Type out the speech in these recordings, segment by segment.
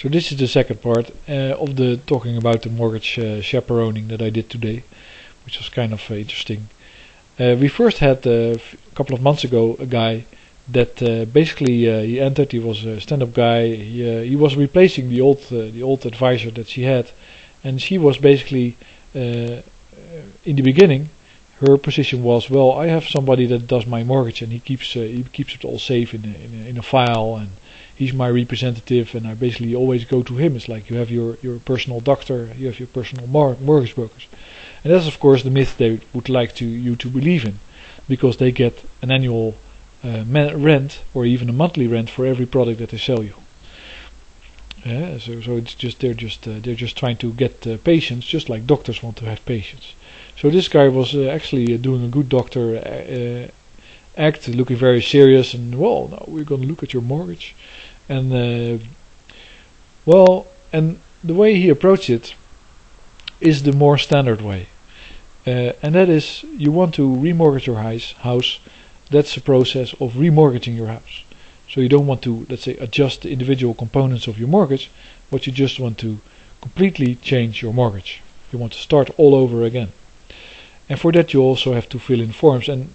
So this is the second part of the talking about the mortgage chaperoning that I did today, which was kind of interesting. We first had a couple of months ago a guy that basically he entered. He was a stand-up guy. He was replacing the old advisor that she had, and she was basically in the beginning. Her position was, well, I have somebody that does my mortgage, and he keeps it all safe in a file, and he's my representative, and I basically always go to him. It's like you have your personal doctor, you have your personal mortgage brokers, and that's of course the myth they would like you to believe in, because they get an annual rent or even a monthly rent for every product that they sell you. So it's just they're just trying to get patients, just like doctors want to have patients. So this guy was actually doing a good doctor act, looking very serious, and well, now we're going to look at your mortgage, and and the way he approached it is the more standard way, and that is you want to remortgage your house. That's the process of remortgaging your house. So you don't want to, let's say, adjust the individual components of your mortgage, but you just want to completely change your mortgage. You want to start all over again. And for that you also have to fill in forms. And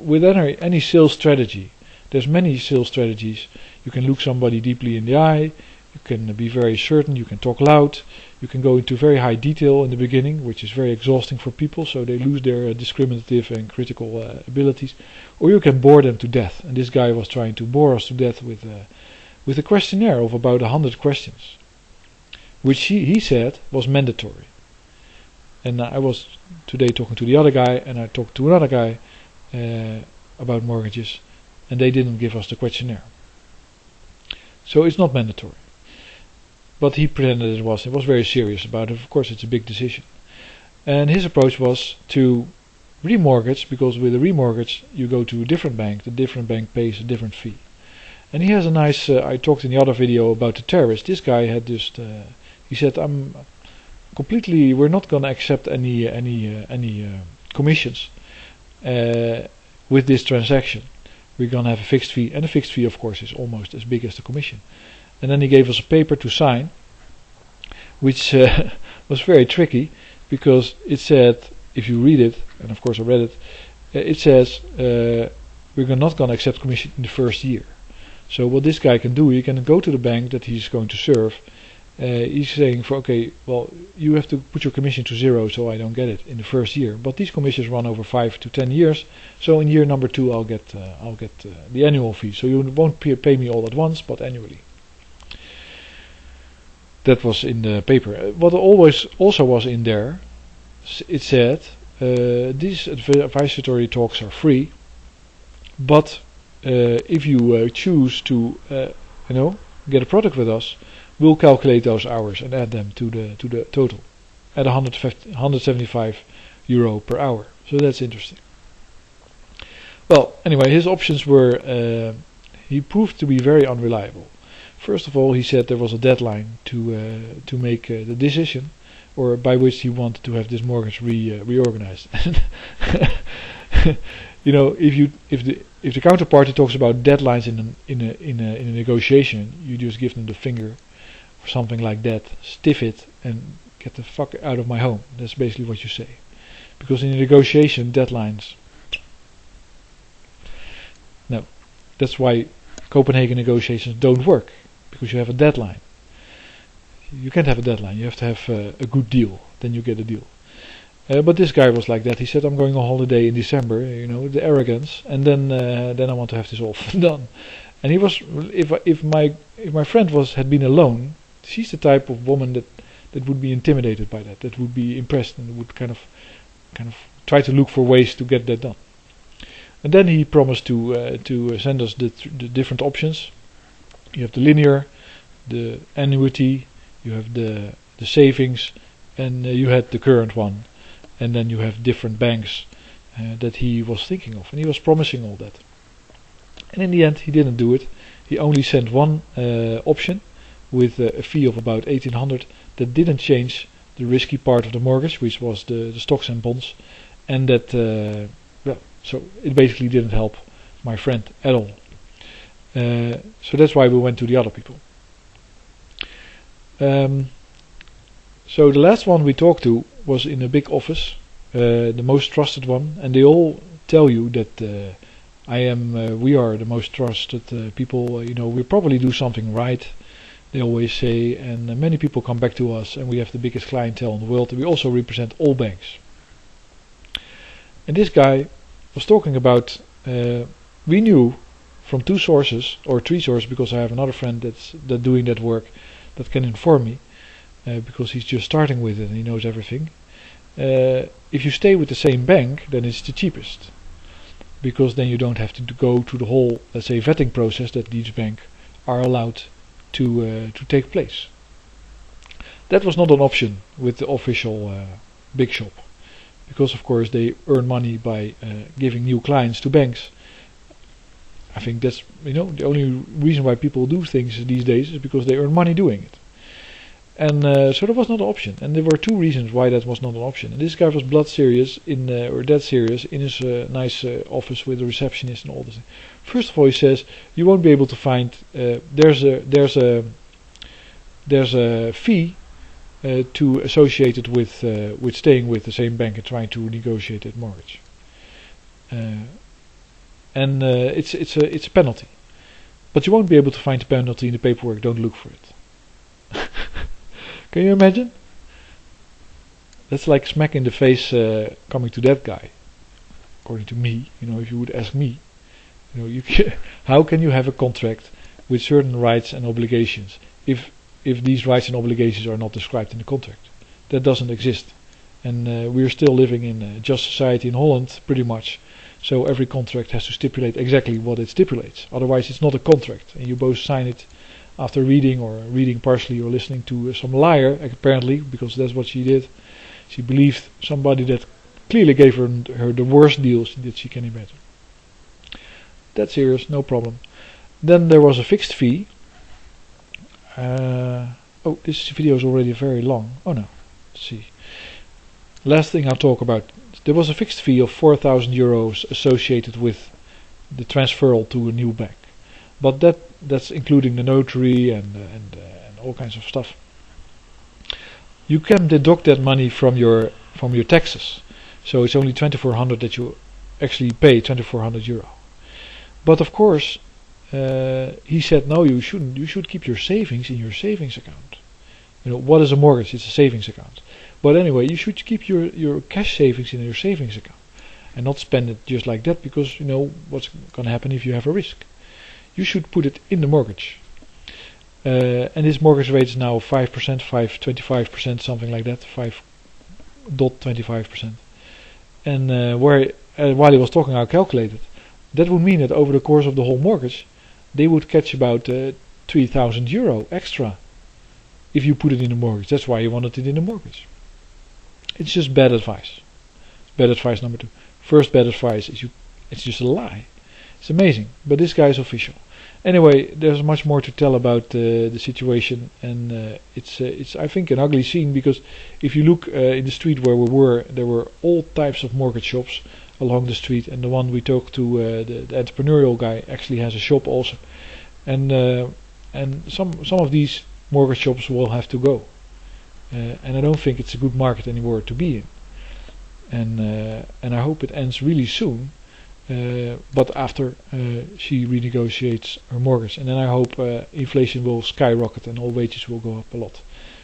with any sales strategy, there's many sales strategies. You can look somebody deeply in the eye, you can be very certain, you can talk loud, you can go into very high detail in the beginning, which is very exhausting for people, so they lose their discriminative and critical abilities. Or you can bore them to death. And this guy was trying to bore us to death with a questionnaire of about 100 questions, which he said was mandatory. And I was today talking to the other guy, and I talked to another guy about mortgages, and they didn't give us the questionnaire. So it's not mandatory. But he pretended it was. He was very serious about it. Of course, it's a big decision. And his approach was to remortgage, because with a remortgage you go to a different bank. The different bank pays a different fee. And he has a nice. I talked in the other video about the terrorist. This guy had just. He said, "I'm completely. We're not going to accept any commissions with this transaction. We're going to have a fixed fee, and a fixed fee, of course, is almost as big as the commission." And then he gave us a paper to sign, which was very tricky, because it said, if you read it, and of course I read it, it says we're not going to accept commission in the first year. So what this guy can do, he can go to the bank that he's going to serve. He's saying, okay, well, you have to put your commission to 0, so I don't get it in the first year. But these commissions run over 5 to 10 years, so in year number 2 I'll get the annual fee. So you won't pay me all at once, but annually. That was in the paper. What also was in there, it said, these advisory talks are free, but if you choose to, get a product with us, we'll calculate those hours and add them to the total at 175 euro per hour. So that's interesting. Well, anyway, his options were, he proved to be very unreliable. First of all, he said there was a deadline to make the decision, or by which he wanted to have this mortgage reorganized. If the counterparty talks about deadlines in a negotiation, you just give them the finger or something like that, stiff it, and get the fuck out of my home. That's basically what you say, because in a negotiation, deadlines. No, that's why Copenhagen negotiations don't work. Because you have a deadline. You can't have a deadline. You have to have a good deal. Then you get a deal. But this guy was like that. He said, "I'm going on holiday in December." The arrogance. And then I want to have this all done. And he was. If my friend had been alone, she's the type of woman that would be intimidated by that. That would be impressed and would kind of try to look for ways to get that done. And then he promised to send us the different options. You have the linear, the annuity, you have the savings, and you had the current one. And then you have different banks that he was thinking of. And he was promising all that. And in the end, he didn't do it. He only sent one option with a fee of about 1,800 that didn't change the risky part of the mortgage, which was the stocks and bonds. And that, so it basically didn't help my friend at all. So that's why we went to the other people. So the last one we talked to was in a big office, the most trusted one, and they all tell you that we are the most trusted people. We probably do something right. They always say, and many people come back to us, and we have the biggest clientele in the world. And we also represent all banks. And this guy was talking about. We knew from 2 sources or 3 sources, because I have another friend that's doing that work, that can inform me, because he's just starting with it and he knows everything. If you stay with the same bank, then it's the cheapest, because then you don't have to go through the whole, let's say, vetting process that these banks are allowed to take place. That was not an option with the official big shop, because of course they earn money by giving new clients to banks. I think that's the only reason why people do things these days is because they earn money doing it. And so that was not an option. And there were 2 reasons why that was not an option. And this guy was dead serious in his nice office with a receptionist and all this. First of all, he says you won't be able to find. There's a fee to associated with staying with the same bank and trying to negotiate that mortgage. And it's a penalty, but you won't be able to find the penalty in the paperwork. Don't look for it. Can you imagine? That's like smack in the face coming to that guy. According to me, if you would ask me, how can you have a contract with certain rights and obligations if these rights and obligations are not described in the contract? That doesn't exist, and we're still living in a just society in Holland, pretty much. So every contract has to stipulate exactly what it stipulates. Otherwise, it's not a contract, and you both sign it after reading partially or listening to some liar, apparently, because that's what she did. She believed somebody that clearly gave her the worst deals that she can imagine. That's serious, no problem. Then there was a fixed fee. This video is already very long. Oh no, let's see. Last thing I'll talk about. There was a fixed fee of 4,000 euros associated with the transferal to a new bank, but that's including the notary and all kinds of stuff. You can deduct that money from your taxes, so it's only 2,400 that you actually pay, 2,400 euro. But of course, he said no, you shouldn't. You should keep your savings in your savings account. What is a mortgage? It's a savings account. But anyway, you should keep your cash savings in your savings account and not spend it just like that, because what's going to happen if you have a risk. You should put it in the mortgage. And this mortgage rate is now 5%, 5.25%, something like that, 5.25%. And while he was talking, I calculated. That would mean that over the course of the whole mortgage, they would catch about 3,000 euro extra if you put it in the mortgage. That's why you wanted it in the mortgage. It's just bad advice. Bad advice number 2. First bad advice is it's just a lie. It's amazing, but this guy is official. Anyway, there's much more to tell about the situation, and it's I think an ugly scene, because if you look in the street where we were, there were all types of mortgage shops along the street, and the one we talked to, the entrepreneurial guy, actually has a shop also, and some of these mortgage shops will have to go, and I don't think it's a good market anymore to be in, and I hope it ends really soon. But after she renegotiates her mortgage, and then I hope inflation will skyrocket and all wages will go up a lot,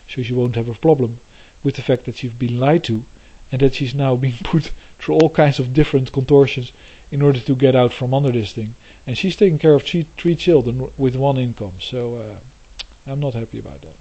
so she won't have a problem with the fact that she's been lied to, and that she's now being put through all kinds of different contortions in order to get out from under this thing. And she's taking care of three children with one income, so I'm not happy about that.